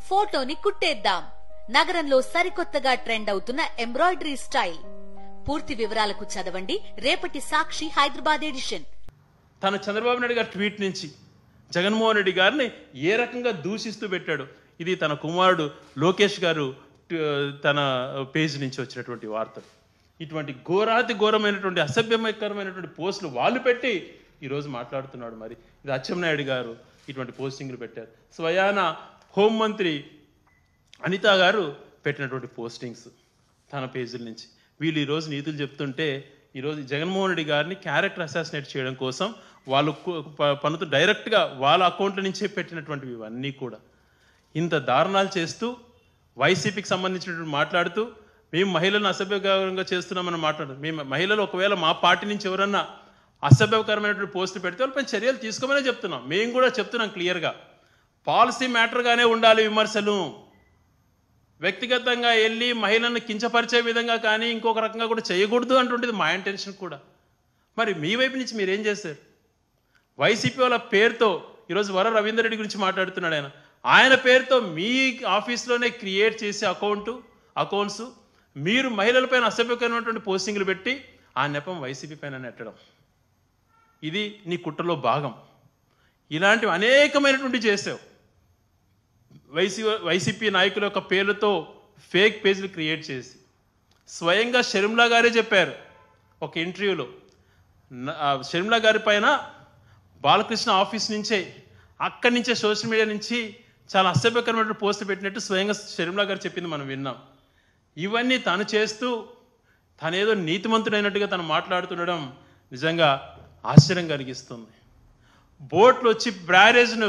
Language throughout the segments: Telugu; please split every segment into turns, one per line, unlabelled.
ఫోటోని కుట్టేద్దాం. నగరంలో సరికొత్తగా ట్రెండ్ అవుతున్న ఎంబ్రాయిడరీ స్టైల్. పూర్తి వివరాలకు చదవండి రేపటి సాక్షి హైదరాబాద్ ఎడిషన్.
తన చంద్రబాబు నాయుడు గారి ట్వీట్ నుంచి జగన్మోహన్ రెడ్డి గారిని ఏ రకంగా దూషిస్తూ పెట్టాడు. ఇది తన కుమారుడు లోకేష్ గారు తన పేజ్ నుంచి వచ్చినటువంటి వార్తలు. ఇటువంటి ఘోరాతి ఘోరమైనటువంటి అసభ్యకరమైనటువంటి పోస్టులు వాళ్ళు పెట్టి ఈరోజు మాట్లాడుతున్నాడు. మరి ఇది అచ్చెన్నాయుడు గారు ఇటువంటి పోస్టింగ్లు పెట్టారు. స్వయాన హోంమంత్రి అనిత గారు పెట్టినటువంటి పోస్టింగ్స్ తన పేజీల నుంచి. వీళ్ళు ఈరోజు నీతులు చెప్తుంటే ఈరోజు జగన్మోహన్ రెడ్డి గారిని క్యారెక్టర్ అసాసినేట్ చేయడం కోసం వాళ్ళు పనుతూ డైరెక్ట్గా వాళ్ళ అకౌంట్ల నుంచే పెట్టినటువంటివి ఇవన్నీ కూడా. ఇంత దారుణాలు చేస్తూ వైసీపీకి సంబంధించినటువంటి మాట్లాడుతూ మేము మహిళలను అసభ్యకరంగా చేస్తున్నామని మాట్లాడుతాం. మేము మహిళలు ఒకవేళ మా పార్టీ నుంచి ఎవరన్నా అసభ్యకరమైనటువంటి పోస్టులు పెడితే వాళ్ళపై చర్యలు తీసుకోమనే చెప్తున్నాం. మేము కూడా చెప్తున్నాం క్లియర్గా, పాలసీ మ్యాటర్గానే ఉండాలి విమర్శలు. వ్యక్తిగతంగా వెళ్ళి మహిళలను కించపరిచే విధంగా కానీ ఇంకొక రకంగా కూడా చేయకూడదు అంటుండేది మా ఇంటెన్షన్ కూడా. మరి మీ వైపు నుంచి మీరేం చేశారు? వైసీపీ వాళ్ళ పేరుతో ఈరోజు వర రవీందర్ రెడ్డి గురించి మాట్లాడుతున్నాడు. ఆయన పేరుతో మీ ఆఫీస్లోనే క్రియేట్ చేసే అకౌంట్స్ మీరు మహిళలపైన అసభ్యకరమైనటువంటి పోస్టింగ్లు పెట్టి ఆ నెపం వైసీపీ పైన నెట్టడం, ఇది నీ కుట్రలో భాగం. ఇలాంటివి అనేకమైనటువంటి చేసావు. వైసీపీ నాయకుల యొక్క పేర్లతో ఫేక్ పేజీలు క్రియేట్ చేసి స్వయంగా షర్మిలా గారే చెప్పారు ఒక ఇంటర్వ్యూలో, షర్మిలా గారి పైన బాలకృష్ణ ఆఫీస్ నుంచే అక్కడి నుంచే సోషల్ మీడియా నుంచి చాలా అసభ్యకరమైన పోస్టులు పెట్టినట్టు స్వయంగా షర్మిలా గారు చెప్పింది మనం విన్నాం. ఇవన్నీ తను చేస్తూ తనేదో నీతిమంతుడైనట్టుగా తను మాట్లాడుతుండడం నిజంగా ఆశ్చర్యం కలిగిస్తుంది. బోట్లు వచ్చి బ్యారేజ్ను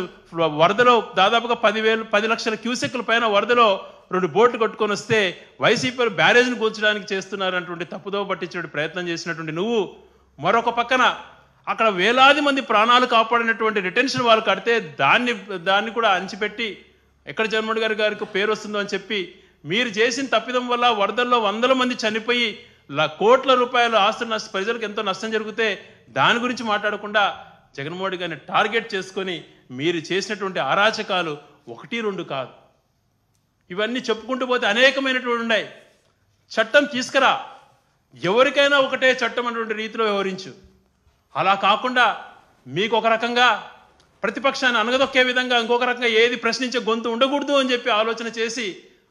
వరదలో దాదాపుగా 10 లక్షల క్యూసెక్ల పైన వరదలో 2 బోట్లు కొట్టుకొని వస్తే వైసీపీ బ్యారేజ్ను కూల్చడానికి చేస్తున్నారన్నటువంటి తప్పుదోవ పట్టించే ప్రయత్నం చేసినటువంటి నువ్వు మరొక పక్కన అక్కడ వేలాది మంది ప్రాణాలు కాపాడినటువంటి రిటెన్షన్ వాళ్ళు కడితే దాన్ని కూడా అంచిపెట్టి ఎక్కడ జగన్మోహన్ గారికి పేరు వస్తుందో అని చెప్పి మీరు చేసిన తప్పిదం వల్ల వరదల్లో 100 మంది చనిపోయి కోట్ల రూపాయల ఆస్తులు ప్రజలకు ఎంతో నష్టం జరిగితే దాని గురించి మాట్లాడకుండా జగన్మోహన్ గారిని టార్గెట్ చేసుకొని మీరు చేసినటువంటి అరాచకాలు 1-2 కాదు, ఇవన్నీ చెప్పుకుంటూ పోతే అనేకమైనటువంటి ఉన్నాయి. చట్టం తీసుకురా, ఎవరికైనా ఒకటే చట్టం అన్నటువంటి రీతిలో వ్యవహరించు. అలా కాకుండా మీకు ఒక రకంగా ప్రతిపక్షాన్ని అనగదొక్కే విధంగా ఇంకొక రకంగా ఏది ప్రశ్నించే గొంతు ఉండకూడదు అని చెప్పి ఆలోచన చేసి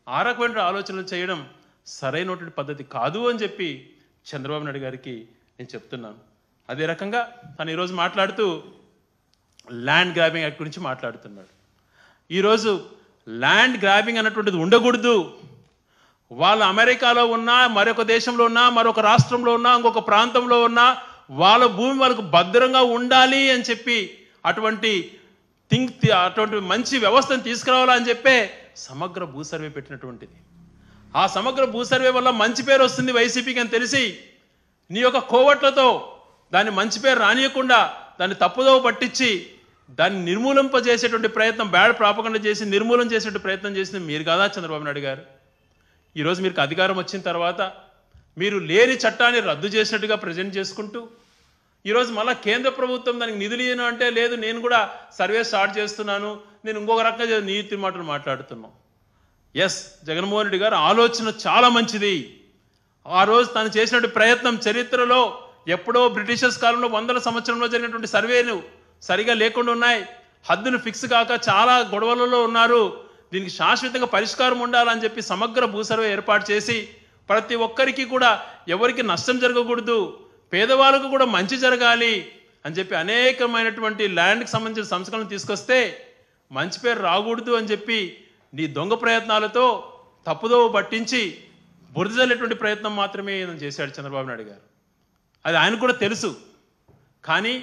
ఆ రకమైన ఆలోచనలు చేయడం సరైనటువంటి పద్ధతి కాదు అని చెప్పి చంద్రబాబు నాయుడు గారికి నేను చెప్తున్నాను. అదే రకంగా తను ఈరోజు మాట్లాడుతూ ల్యాండ్ గ్రాబింగ్ యాక్ట్ గురించి మాట్లాడుతున్నాడు. ఈరోజు ల్యాండ్ గ్రాబింగ్ అన్నటువంటిది ఉండకూడదు. వాళ్ళు అమెరికాలో ఉన్నా, మరొక దేశంలో ఉన్నా, మరొక రాష్ట్రంలో ఉన్నా, ఇంకొక ప్రాంతంలో ఉన్నా వాళ్ళ భూమి వాళ్ళకు భద్రంగా ఉండాలి అని చెప్పి అటువంటి మంచి వ్యవస్థను తీసుకురావాలని చెప్పే సమగ్ర భూ సర్వే పెట్టినటువంటిది. ఆ సమగ్ర భూ సర్వే వల్ల మంచి పేరు వస్తుంది వైసీపీకి అని తెలిసి నీ యొక్క కోవట్లతో దాన్ని మంచి పేరు రానియకుండా దాన్ని తప్పుదోవ పట్టించి దాన్ని నిర్మూలింపజేసేటువంటి ప్రయత్నం, బ్యాడ్ ప్రాపగండ చేసి నిర్మూలన చేసేటువంటి ప్రయత్నం చేసింది మీరు కాదా చంద్రబాబు నాయుడు గారు? ఈరోజు మీకు అధికారం వచ్చిన తర్వాత మీరు లేని చట్టాన్ని రద్దు చేసినట్టుగా ప్రజెంట్ చేసుకుంటూ ఈరోజు మళ్ళీ కేంద్ర ప్రభుత్వం దానికి నిధులు ఇయ్యను అంటే లేదు నేను కూడా సర్వే స్టార్ట్ చేస్తున్నాను, నేను ఇంకొక రకంగా నీతి మాటలు మాట్లాడుతున్నాం. ఎస్, జగన్మోహన్ రెడ్డి గారు ఆలోచన చాలా మంచిది. ఆ రోజు తను చేసినటువంటి ప్రయత్నం చరిత్రలో ఎప్పుడో బ్రిటిషర్స్ కాలంలో 100ల సంవత్సరంలో జరిగినటువంటి సర్వేలు సరిగా లేకుండా ఉన్నాయి. హద్దులు ఫిక్స్ కాక చాలా గొడవలలో ఉన్నారు. దీనికి శాశ్వతంగా పరిష్కారం ఉండాలని చెప్పి సమగ్ర భూ సర్వే ఏర్పాటు చేసి ప్రతి ఒక్కరికి కూడా ఎవరికి నష్టం జరగకూడదు, పేదవాళ్ళకు కూడా మంచి జరగాలి అని చెప్పి అనేకమైనటువంటి ల్యాండ్కి సంబంధించిన సంస్కరణలు తీసుకొస్తే మంచి పేరు రాకూడదు అని చెప్పి నీ దొంగ ప్రయత్నాలతో తప్పుదోవ పట్టించి బురదజల్లేటువంటి ప్రయత్నం మాత్రమే చేశాడు చంద్రబాబు నాయుడు గారు. అది ఆయన కూడా తెలుసు. కానీ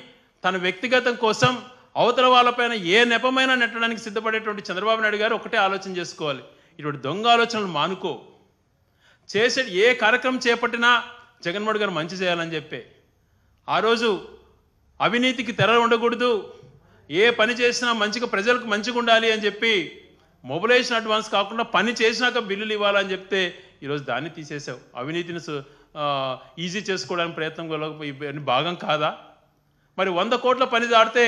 తన వ్యక్తిగతం కోసం అవతల వాళ్ళపైన ఏ నెపమైనా నెట్టడానికి సిద్ధపడేటువంటి చంద్రబాబు నాయుడు గారు ఒకటే ఆలోచన చేసుకోవాలి, ఇటువంటి దొంగ ఆలోచనలు మానుకో. చేసే ఏ కార్యక్రమం చేపట్టినా జగన్మోహన్ గారు మంచి చేయాలని చెప్పే. ఆ రోజు అవినీతికి తెర ఉండకూడదు, ఏ పని చేసినా మంచిగా ప్రజలకు మంచిగా ఉండాలి అని చెప్పి మొబిలైజేషన్ అడ్వాన్స్ కాకుండా పని చేసినాక బిల్లులు ఇవ్వాలని చెప్తే ఈరోజు దాన్ని తీసేసావు. అవినీతిని ఈజీ చేసుకోవడానికి ప్రయత్నం భాగం కాదా? మరి 100 కోట్ల పని దాటితే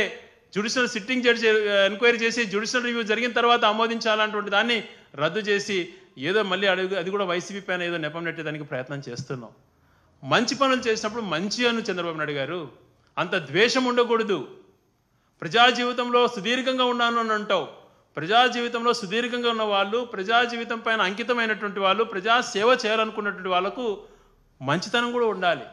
జ్యుడిషియల్ సిట్టింగ్ జడ్జి ఎంక్వైరీ చేసి జ్యుడిషియల్ రివ్యూ జరిగిన తర్వాత ఆమోదించాలన్నటువంటి దాన్ని రద్దు చేసి ఏదో మళ్ళీ అది కూడా వైసీపీ పైన ఏదో నెపం నెట్టేదానికి ప్రయత్నం చేస్తున్నాం. మంచి పనులు చేసినప్పుడు మంచి అను చంద్రబాబు నాయుడు గారు, అంత ద్వేషం ఉండకూడదు. ప్రజా జీవితంలో సుదీర్ఘంగా ఉన్నాను అని అంటావు. ప్రజా జీవితంలో సుదీర్ఘంగా ఉన్న వాళ్ళు, ప్రజా జీవితం పైన అంకితమైనటువంటి వాళ్ళు, ప్రజా సేవ చేయాలనుకున్నటువంటి వాళ్ళకు మంచితనం కూడా ఉండాలి.